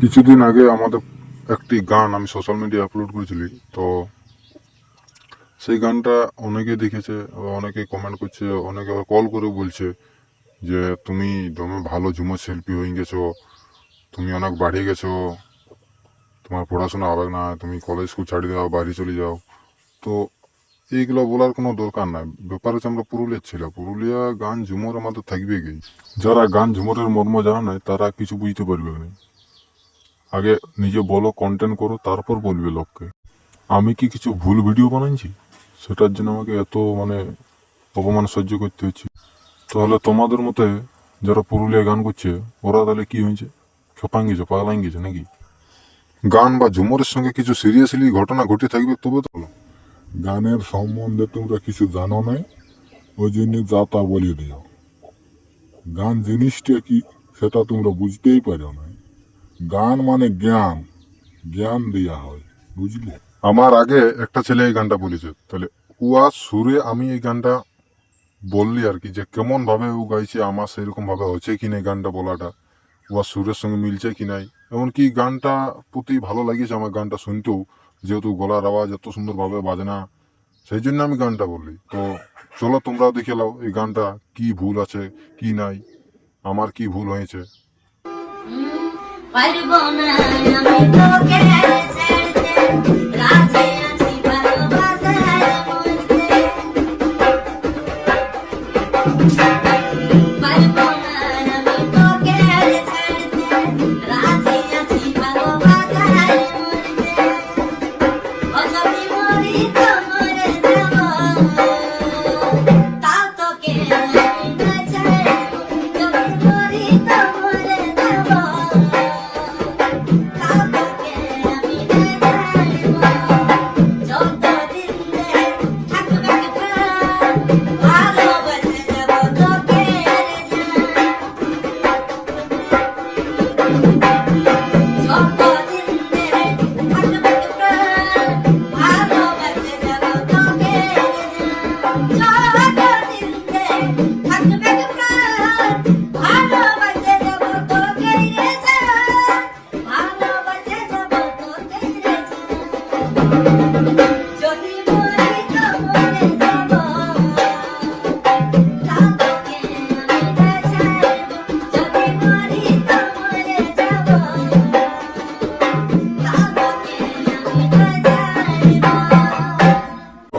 কিছুদিন আগে আমাদের একটি গান আমি সোশ্যাল মিডিয়ায় আপলোড করেছিলি, তো সেই গানটা অনেকে দেখেছে, অনেকে কমেন্ট করছে, অনেকে আবার কল করে বলছে যে তুমি দমে ভালো ঝুমো শিল্পী হয়ে গেছো, তুমি অনেক বাড়িয়ে গেছো, তোমার পড়াশোনা হবে না, তুমি কলেজ স্কুল ছাড়িয়ে দাও, বাড়ি চলে যাও। তো এইগুলো বলার কোনো দরকার নাই। ব্যাপার হচ্ছে আমরা পুরুলিয়ার ছেলে, পুরুলিয়া গান ঝুমর আমাদের থাকবে কি। যারা গান ঝুমরের মর্ম জানা নাই তারা কিছু বুঝতে পারবে না। আগে নিজে বলো, কন্টেন্ট করো, তারপর বলবে লোককে। আমি কি কিছু ভুল ভিডিও বানাইছি সেটার জন্য আমাকে এত অপমান সহ্য করতে হচ্ছে? তাহলে তোমাদের মতে যারা পুরুলিয়া গান করছে ওরা তাহলে কি হয়েছে? খেপাং গেছে, পাগলাং গেছে নাকি? গান বা ঝুমরের সঙ্গে কিছু সিরিয়াসলি ঘটনা ঘটে থাকবে তবে তো বলো। গানের সম্বন্ধে তোমরা কিছু জানো না, ওই জন্য যা তা বলে দিও। গান জিনিসটা কি সেটা তোমরা বুঝতেই পারো না। গান মানে জ্ঞান, জ্ঞান দেয়া হয়, বুঝলে? আমার আগে একটা ছেলে এই গানটা বলেছে, তাহলে উয়া সুরে আমি এই গানটা বললি আর কি, যে কেমন ভাবে ও গাইছে, আমার সেরকম ভাবে হচ্ছে কি না গানটা বলাটা, উয়া সুরের সঙ্গে মিলছে কি নাই। এমনকি গানটা প্রতি ভালো লাগিয়েছে আমার গানটা শুনতেও, যেহেতু গলার আওয়াজ এত সুন্দরভাবে বাজনা, সেই জন্য আমি গানটা বললি। তো চলো তোমরাও দেখে নাও এই গানটা কি ভুল আছে কি নাই, আমার কি ভুল হয়েছে। পারবো না আমি তোকে ছেড়তে, রাজি আছি ভালোবাসার মধ্যে। পারবো না আমি তোকে ছেড়তে, রাজি আছি ভালোবাসার মধ্যে। ও যদি মরি তো মরে যাবো, তাও তোকে আমি না ছাড়বো। যদি মরি তো মরে যাবো,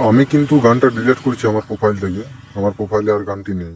আমি কিন্তু গানটা ডিলিট করছি আমার প্রোফাইল থেকে, আমার প্রোফাইলে আর গানটি নেই।